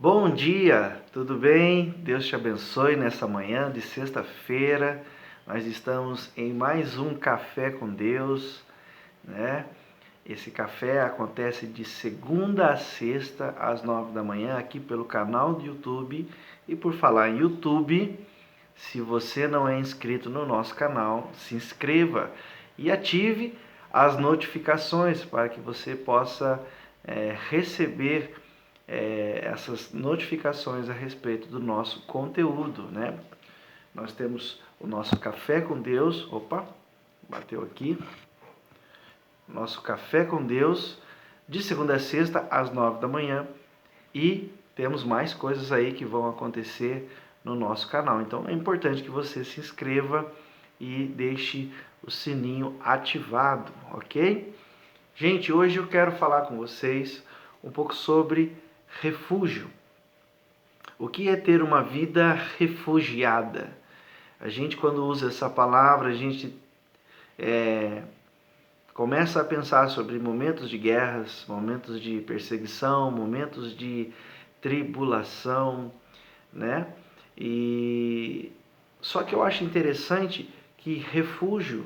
Bom dia, tudo bem? Deus te abençoe nessa manhã de sexta-feira. Nós estamos em mais um Café com Deus, né? Esse café acontece de segunda a sexta às 9 da manhã aqui pelo canal do YouTube. E por falar em YouTube, se você não é inscrito no nosso canal, se inscreva e ative as notificações para que você possa receber essas notificações a respeito do nosso conteúdo, né? Nós temos o nosso Café com Deus, bateu aqui, nosso Café com Deus, de segunda a sexta às 9 da manhã, e temos mais coisas aí que vão acontecer no nosso canal. Então é importante que você se inscreva e deixe o sininho ativado, ok? Gente, hoje eu quero falar com vocês um pouco sobre refúgio. O que é ter uma vida refugiada? A gente, quando usa essa palavra, a gente começa a pensar sobre momentos de guerras, momentos de perseguição, momentos de tribulação, né? E só que eu acho interessante que refúgio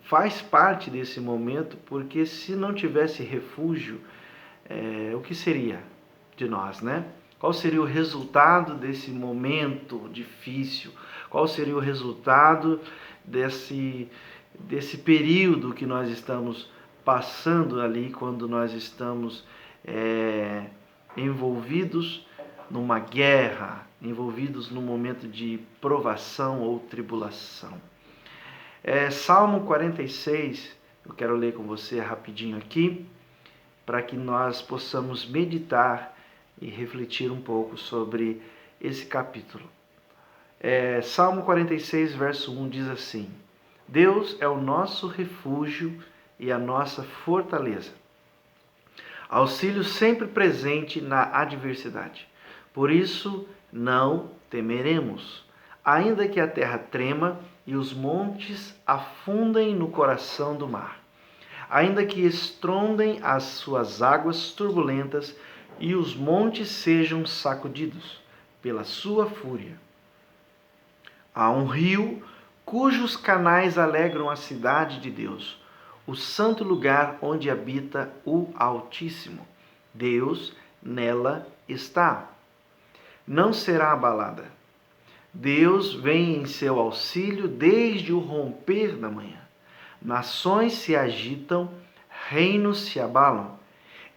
faz parte desse momento, porque se não tivesse refúgio, o que seria de nós, né? Qual seria o resultado desse momento difícil? Qual seria o resultado desse período que nós estamos passando ali, quando nós estamos envolvidos numa guerra, envolvidos num momento de provação ou tribulação? Salmo 46, eu quero ler com você rapidinho aqui, para que nós possamos meditar e refletir um pouco sobre esse capítulo. Salmo 46, verso 1 diz assim: Deus é o nosso refúgio e a nossa fortaleza, auxílio sempre presente na adversidade. Por isso não temeremos, ainda que a terra trema e os montes afundem no coração do mar, ainda que estrondem as suas águas turbulentas e os montes sejam sacudidos pela sua fúria. Há um rio cujos canais alegram a cidade de Deus, o santo lugar onde habita o Altíssimo. Deus nela está. Não será abalada. Deus vem em seu auxílio desde o romper da manhã. Nações se agitam, reinos se abalam.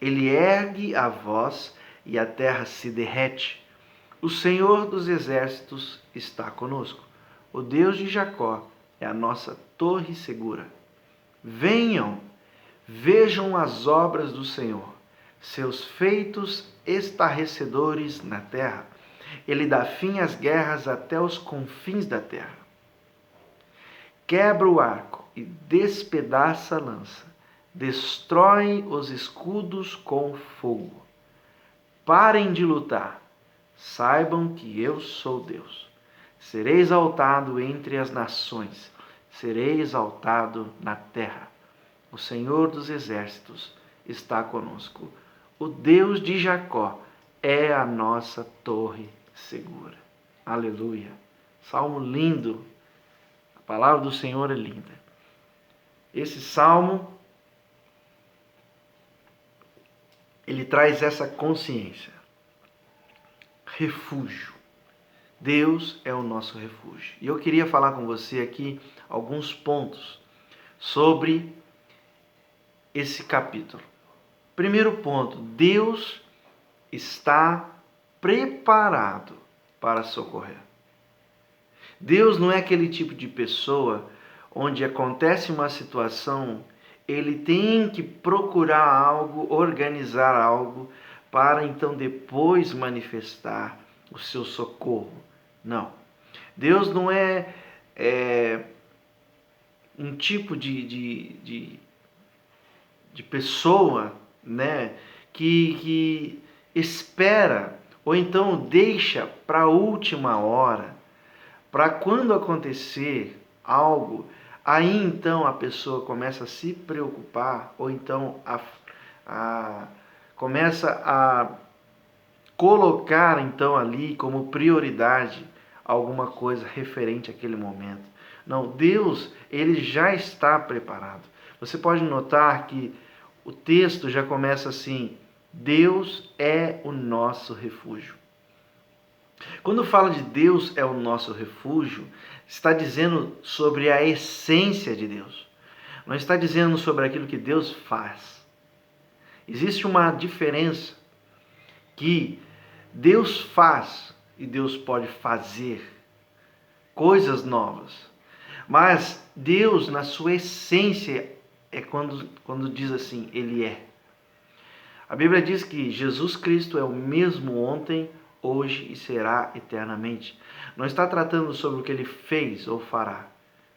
Ele ergue a voz e a terra se derrete. O Senhor dos exércitos está conosco. O Deus de Jacó é a nossa torre segura. Venham, vejam as obras do Senhor, seus feitos estarrecedores na terra. Ele dá fim às guerras até os confins da terra. Quebra o arco e despedaça a lança. Destrói os escudos com fogo. Parem de lutar. Saibam que eu sou Deus. Serei exaltado entre as nações. Serei exaltado na terra. O Senhor dos exércitos está conosco. O Deus de Jacó é a nossa torre segura. Aleluia. Salmo lindo. A palavra do Senhor é linda. Esse salmo, ele traz essa consciência. Refúgio. Deus é o nosso refúgio. E eu queria falar com você aqui alguns pontos sobre esse capítulo. Primeiro ponto, Deus está preparado para socorrer. Deus não é aquele tipo de pessoa onde acontece uma situação, ele tem que procurar algo, organizar algo, para então depois manifestar o seu socorro. Não. Deus não é um tipo de pessoa, né, que espera ou então deixa para a última hora, para quando acontecer algo, aí então a pessoa começa a se preocupar, ou então começa a colocar então ali como prioridade alguma coisa referente àquele momento. Não, Deus, ele já está preparado. Você pode notar que o texto já começa assim: Deus é o nosso refúgio. Quando fala de Deus é o nosso refúgio, está dizendo sobre a essência de Deus. Não está dizendo sobre aquilo que Deus faz. Existe uma diferença que Deus faz e Deus pode fazer coisas novas. Mas Deus, na sua essência, é quando diz assim, Ele é. A Bíblia diz que Jesus Cristo é o mesmo ontem, hoje e será eternamente. Não está tratando sobre o que Ele fez ou fará,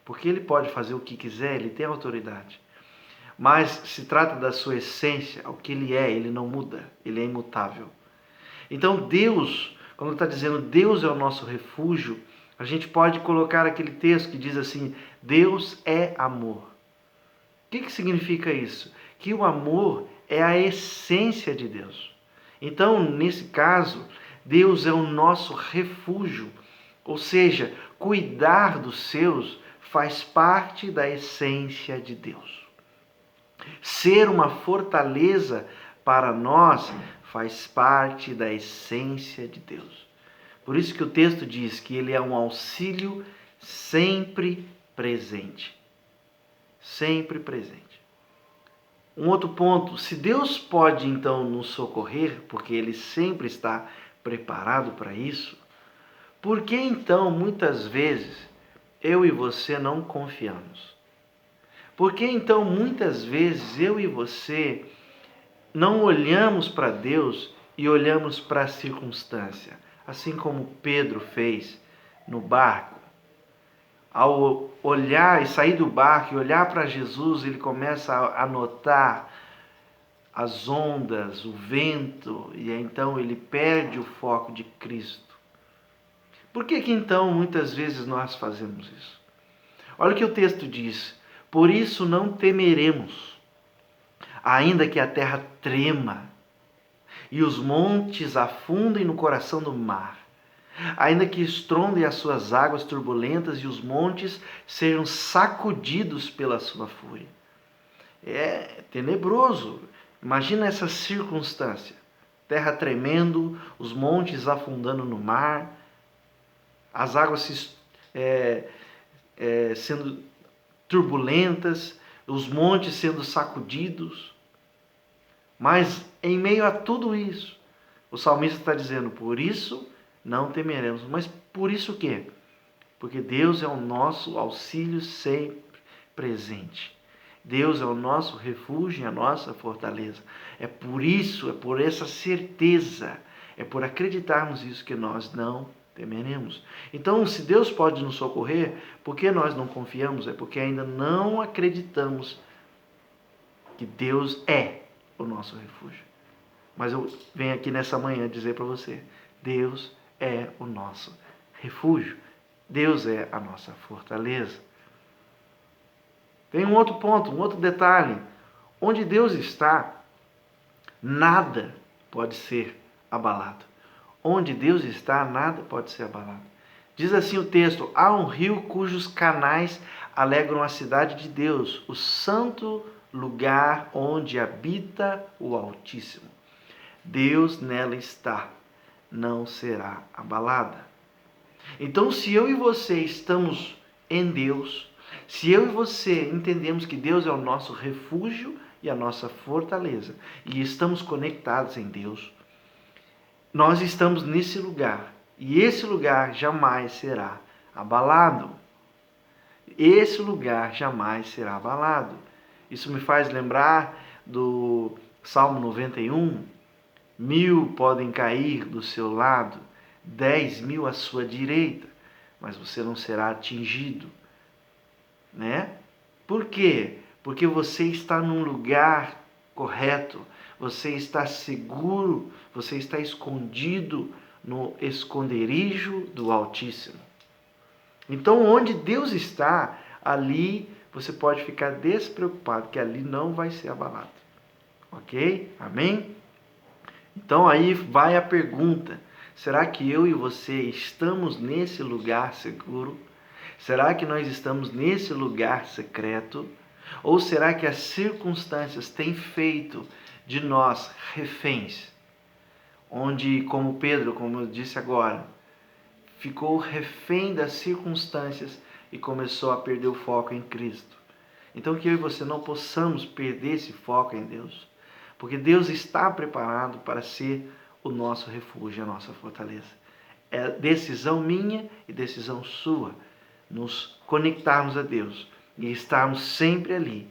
porque Ele pode fazer o que quiser, Ele tem autoridade. Mas se trata da sua essência, o que Ele é, Ele não muda, Ele é imutável. Então Deus, quando está dizendo Deus é o nosso refúgio, a gente pode colocar aquele texto que diz assim, Deus é amor. O que significa isso? Que o amor é a essência de Deus. Então, nesse caso, Deus é o nosso refúgio. Ou seja, cuidar dos seus faz parte da essência de Deus. Ser uma fortaleza para nós faz parte da essência de Deus. Por isso que o texto diz que Ele é um auxílio sempre presente. Sempre presente. Um outro ponto, se Deus pode então nos socorrer, porque Ele sempre está preparado para isso, por que então muitas vezes eu e você não confiamos? Por que então muitas vezes eu e você não olhamos para Deus e olhamos para a circunstância, assim como Pedro fez no barco? Ao olhar e sair do barco e olhar para Jesus, ele começa a notar as ondas, o vento, e então ele perde o foco de Cristo. Por que então muitas vezes nós fazemos isso? Olha o que o texto diz: por isso não temeremos, ainda que a terra trema e os montes afundem no coração do mar, ainda que estrondem as suas águas turbulentas e os montes sejam sacudidos pela sua fúria. É tenebroso. Imagina essa circunstância. Terra tremendo, os montes afundando no mar, as águas sendo turbulentas, os montes sendo sacudidos. Mas em meio a tudo isso, o salmista está dizendo, por isso não temeremos. Mas por isso o quê? Porque Deus é o nosso auxílio sempre presente. Deus é o nosso refúgio e a nossa fortaleza. É por isso, é por essa certeza, é por acreditarmos isso que nós não temeremos. Então, se Deus pode nos socorrer, por que nós não confiamos? É porque ainda não acreditamos que Deus é o nosso refúgio. Mas eu venho aqui nessa manhã dizer para você, Deus é o nosso refúgio. Deus é a nossa fortaleza. Tem um outro ponto, um outro detalhe. Onde Deus está, nada pode ser abalado. Onde Deus está, nada pode ser abalado. Diz assim o texto, há um rio cujos canais alegram a cidade de Deus, o santo lugar onde habita o Altíssimo. Deus nela está, não será abalada. Então, se eu e você estamos em Deus, se eu e você entendemos que Deus é o nosso refúgio e a nossa fortaleza, e estamos conectados em Deus, nós estamos nesse lugar, e esse lugar jamais será abalado. Esse lugar jamais será abalado. Isso me faz lembrar do Salmo 91, 1000 podem cair do seu lado, 10.000 à sua direita, mas você não será atingido, né? Por quê? Porque você está num lugar correto, você está seguro, você está escondido no esconderijo do Altíssimo. Então, onde Deus está, ali você pode ficar despreocupado, que ali não vai ser abalado. Ok? Amém? Então aí vai a pergunta: será que eu e você estamos nesse lugar seguro? Será que nós estamos nesse lugar secreto? Ou será que as circunstâncias têm feito de nós reféns? Onde, como Pedro, como eu disse agora, ficou refém das circunstâncias e começou a perder o foco em Cristo. Então que eu e você não possamos perder esse foco em Deus, porque Deus está preparado para ser o nosso refúgio, a nossa fortaleza. É decisão minha e decisão sua nos conectarmos a Deus e estarmos sempre ali.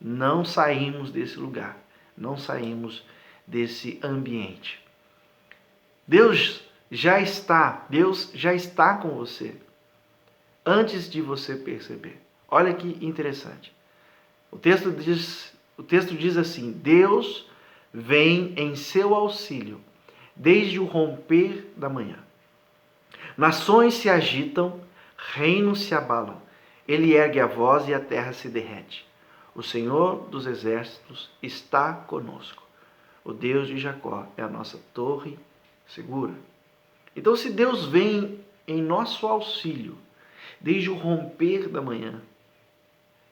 Não saímos desse lugar, não saímos desse ambiente. Deus já está com você antes de você perceber. Olha que interessante. O texto diz assim: Deus vem em seu auxílio desde o romper da manhã. Nações se agitam, reinos se abalam. Ele ergue a voz e a terra se derrete. O Senhor dos exércitos está conosco. O Deus de Jacó é a nossa torre segura. Então, se Deus vem em nosso auxílio desde o romper da manhã,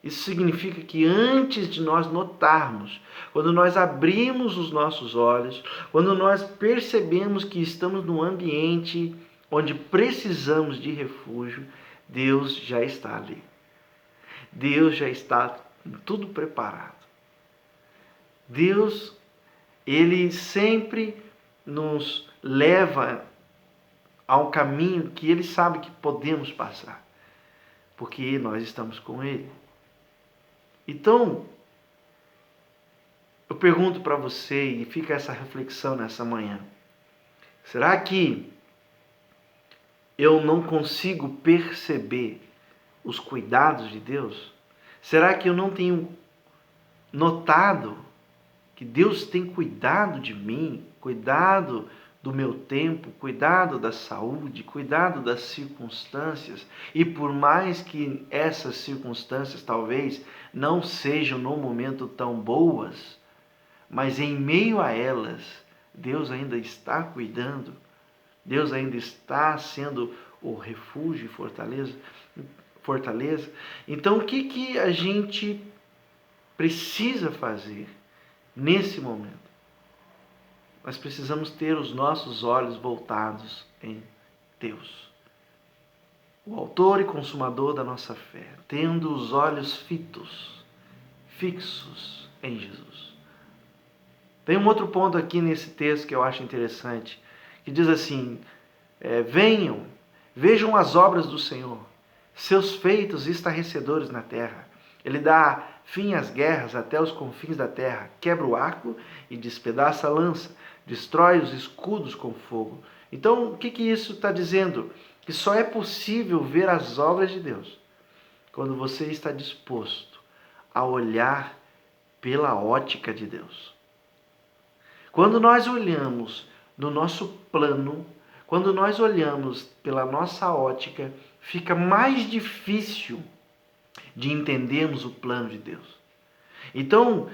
isso significa que antes de nós notarmos, quando nós abrimos os nossos olhos, quando nós percebemos que estamos num ambiente onde precisamos de refúgio, Deus já está ali. Deus já está tudo preparado. Deus, Ele sempre nos leva a um caminho que Ele sabe que podemos passar, porque nós estamos com Ele. Então, eu pergunto para você, e fica essa reflexão nessa manhã: será que eu não consigo perceber os cuidados de Deus? Será que eu não tenho notado que Deus tem cuidado de mim, cuidado do meu tempo, cuidado da saúde, cuidado das circunstâncias? E por mais que essas circunstâncias talvez não sejam no momento tão boas, mas em meio a elas, Deus ainda está cuidando, Deus ainda está sendo o refúgio e fortaleza. Então, o que a gente precisa fazer nesse momento? Nós precisamos ter os nossos olhos voltados em Deus, o autor e consumador da nossa fé, tendo os olhos fixos em Jesus. Tem um outro ponto aqui nesse texto que eu acho interessante, que diz assim: venham, vejam as obras do Senhor, seus feitos estarrecedores na terra. Ele dá fim às guerras até os confins da terra, quebra o arco e despedaça a lança, destrói os escudos com fogo. Então, o que isso está dizendo? Que só é possível ver as obras de Deus quando você está disposto a olhar pela ótica de Deus. Quando nós olhamos no nosso plano, quando nós olhamos pela nossa ótica, fica mais difícil de entendermos o plano de Deus. Então,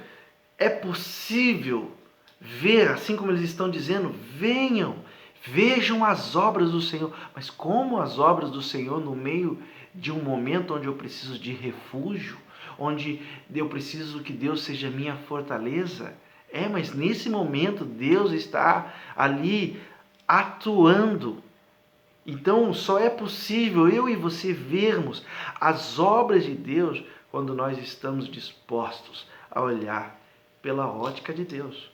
é possível ver, assim como eles estão dizendo, venham, vejam as obras do Senhor. Mas como as obras do Senhor no meio de um momento onde eu preciso de refúgio, onde eu preciso que Deus seja minha fortaleza? Mas nesse momento Deus está ali atuando. Então só é possível eu e você vermos as obras de Deus quando nós estamos dispostos a olhar pela ótica de Deus.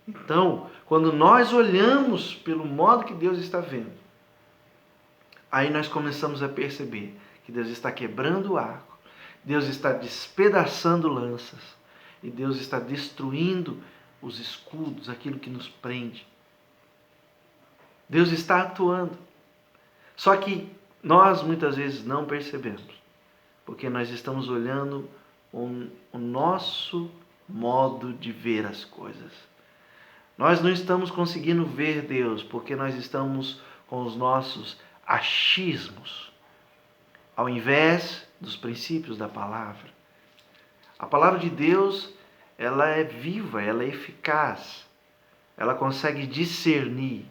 Então, quando nós olhamos pelo modo que Deus está vendo, aí nós começamos a perceber que Deus está quebrando o arco, Deus está despedaçando lanças e Deus está destruindo os escudos, aquilo que nos prende. Deus está atuando. Só que nós muitas vezes não percebemos, porque nós estamos olhando o nosso modo de ver as coisas. Nós não estamos conseguindo ver Deus porque nós estamos com os nossos achismos, ao invés dos princípios da palavra. A palavra de Deus, ela é viva, ela é eficaz. ela consegue discernir.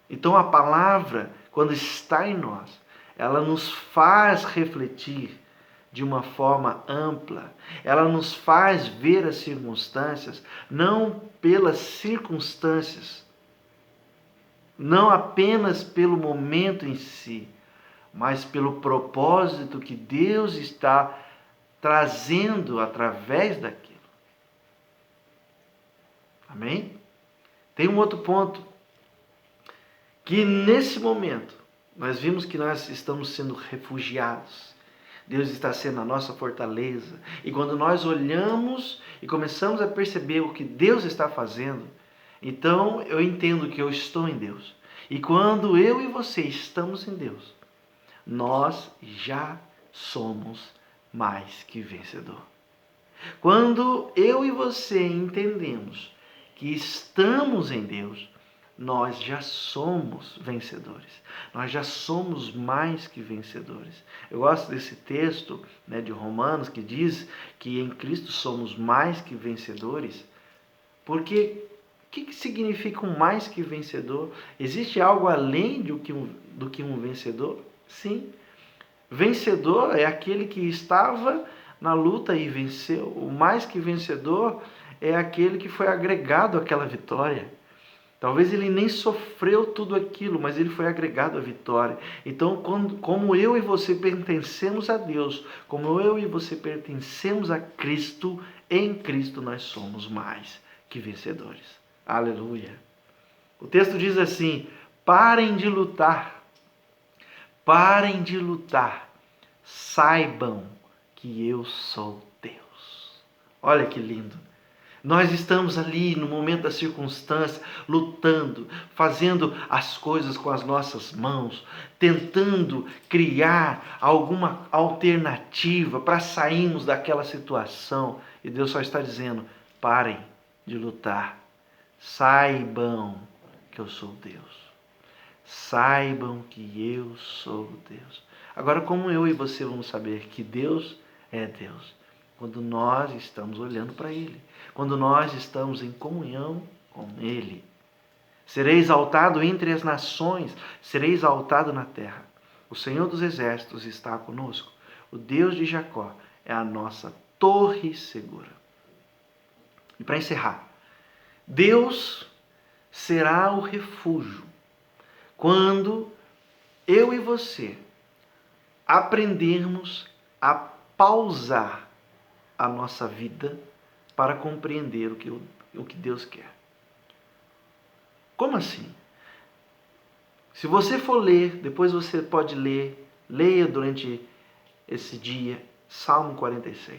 Então a palavra, quando está em nós, ela nos faz refletir de uma forma ampla. Ela nos faz ver as circunstâncias, não pelas circunstâncias, não apenas pelo momento em si, mas pelo propósito que Deus está trazendo através daquilo. Amém? Tem um outro ponto, que nesse momento, nós vimos que nós estamos sendo refugiados. Deus está sendo a nossa fortaleza. E quando nós olhamos e começamos a perceber o que Deus está fazendo, então eu entendo que eu estou em Deus. E quando eu e você estamos em Deus, nós já somos mais que vencedor. Quando eu e você entendemos que estamos em Deus, nós já somos vencedores. Nós já somos mais que vencedores. Eu gosto desse texto, de Romanos, que diz que em Cristo somos mais que vencedores. Porque o que significa um mais que vencedor? Existe algo além do que um vencedor? Sim. Vencedor é aquele que estava na luta e venceu. O mais que vencedor é aquele que foi agregado àquela vitória. Talvez ele nem sofreu tudo aquilo, mas ele foi agregado à vitória. Então, como eu e você pertencemos a Deus, como eu e você pertencemos a Cristo, em Cristo nós somos mais que vencedores. Aleluia. O texto diz assim: parem de lutar, saibam que eu sou Deus. Olha que lindo. Nós estamos ali no momento da circunstância, lutando, fazendo as coisas com as nossas mãos, tentando criar alguma alternativa para sairmos daquela situação. E Deus só está dizendo: parem de lutar, saibam que eu sou Deus. Saibam que eu sou Deus. Agora, como eu e você vamos saber que Deus é Deus? Quando nós estamos olhando para Ele, quando nós estamos em comunhão com Ele. Serei exaltado entre as nações, serei exaltado na terra. O Senhor dos Exércitos está conosco. O Deus de Jacó é a nossa torre segura. E para encerrar, Deus será o refúgio quando eu e você aprendermos a pausar a nossa vida para compreender o que Deus quer. Como assim? Se você for ler, depois você pode ler, leia durante esse dia, Salmo 46.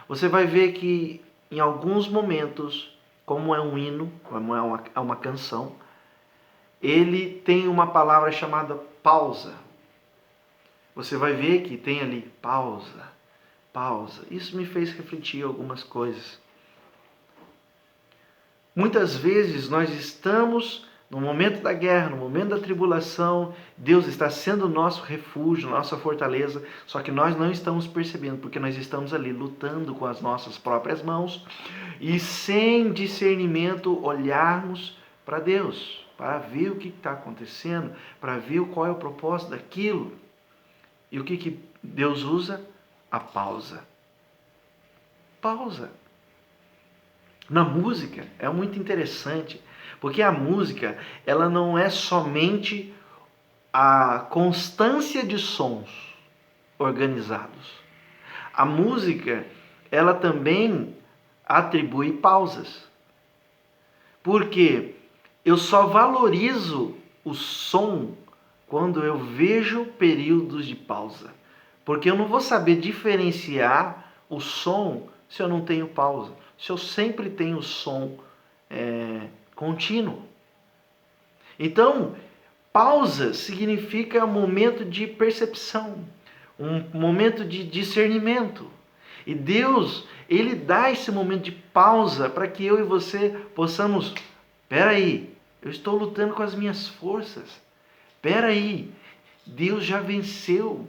Você vai ver que em alguns momentos, como é um hino, como é uma canção, ele tem uma palavra chamada pausa. Você vai ver que tem ali pausa. Isso me fez refletir algumas coisas. Muitas vezes nós estamos no momento da guerra, no momento da tribulação, Deus está sendo o nosso refúgio, nossa fortaleza, só que nós não estamos percebendo, porque nós estamos ali lutando com as nossas próprias mãos e sem discernimento olharmos para Deus, para ver o que está acontecendo, para ver qual é o propósito daquilo. E o que Deus usa? A pausa. Pausa. Na música é muito interessante, porque a música ela não é somente a constância de sons organizados. A música ela também atribui pausas. Porque eu só valorizo o som quando eu vejo períodos de pausa. Porque eu não vou saber diferenciar o som se eu não tenho pausa. Se eu sempre tenho som contínuo. Então, pausa significa um momento de percepção, um momento de discernimento. E Deus, Ele dá esse momento de pausa para que eu e você possamos... Peraí, eu estou lutando com as minhas forças. Peraí, Deus já venceu.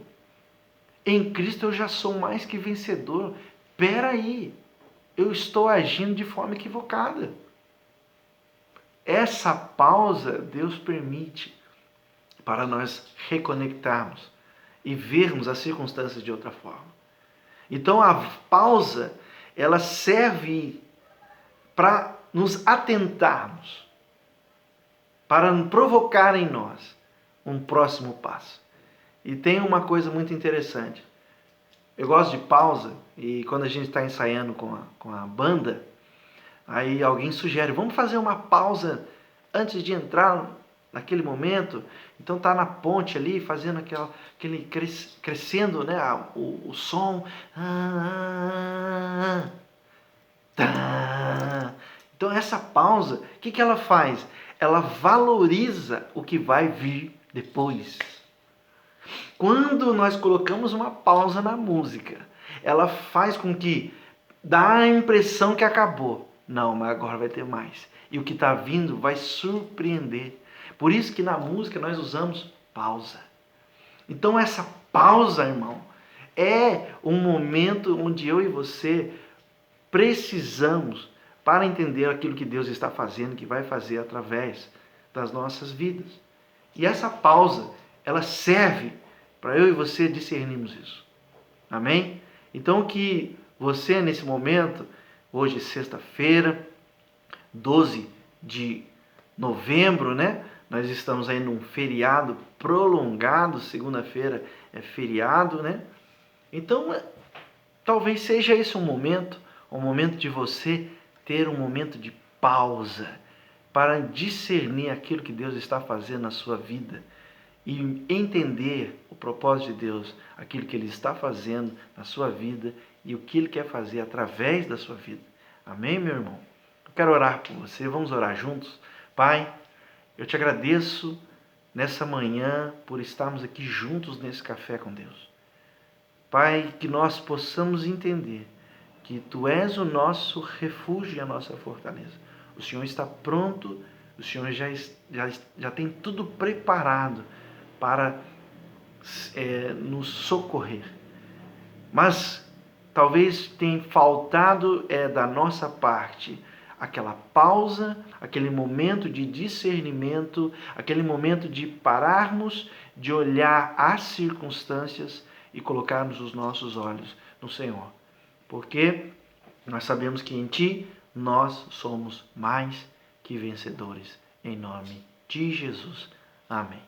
Em Cristo eu já sou mais que vencedor. Peraí. eu estou agindo de forma equivocada. Essa pausa Deus permite para nós reconectarmos e vermos as circunstâncias de outra forma. Então a pausa, ela serve para nos atentarmos, para provocar em nós um próximo passo. E tem uma coisa muito interessante. Eu gosto de pausa, e quando a gente está ensaiando com a banda, aí alguém sugere, vamos fazer uma pausa antes de entrar naquele momento. Então tá na ponte ali, fazendo aquele crescendo, né, o som. Então essa pausa, o que ela faz? Ela valoriza o que vai vir depois. Quando nós colocamos uma pausa na música, ela faz com que dá a impressão que acabou. Não, mas agora vai ter mais. E o que está vindo vai surpreender. Por isso que na música nós usamos pausa. Então essa pausa, irmão, é um momento onde eu e você precisamos para entender aquilo que Deus está fazendo, que vai fazer através das nossas vidas. E essa pausa, ela serve para eu e você discernirmos isso. Amém? Então que você nesse momento, hoje sexta-feira, 12 de novembro, né? Nós estamos aí num feriado prolongado, segunda-feira é feriado, né? Então, talvez seja esse um momento de você ter um momento de pausa para discernir aquilo que Deus está fazendo na sua vida e entender o propósito de Deus, aquilo que Ele está fazendo na sua vida e o que Ele quer fazer através da sua vida. Amém, meu irmão? Eu quero orar por você, vamos orar juntos. Pai, eu te agradeço nessa manhã por estarmos aqui juntos nesse café com Deus. Pai, que nós possamos entender que Tu és o nosso refúgio e a nossa fortaleza. O Senhor está pronto, o Senhor já tem tudo preparado para nos socorrer. Mas talvez tenha faltado da nossa parte aquela pausa, aquele momento de discernimento, aquele momento de pararmos, de olhar as circunstâncias e colocarmos os nossos olhos no Senhor. Porque nós sabemos que em Ti nós somos mais que vencedores. Em nome de Jesus. Amém.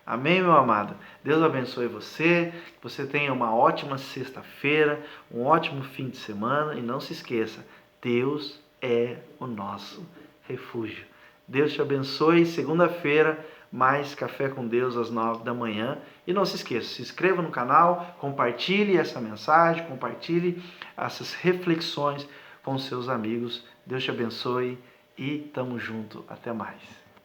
Amém, meu amado? Deus abençoe você, que você tenha uma ótima sexta-feira, um ótimo fim de semana e não se esqueça, Deus é o nosso refúgio. Deus te abençoe. Segunda-feira, mais Café com Deus às 9 da manhã. E não se esqueça, se inscreva no canal, compartilhe essa mensagem, compartilhe essas reflexões com seus amigos. Deus te abençoe e tamo junto. Até mais.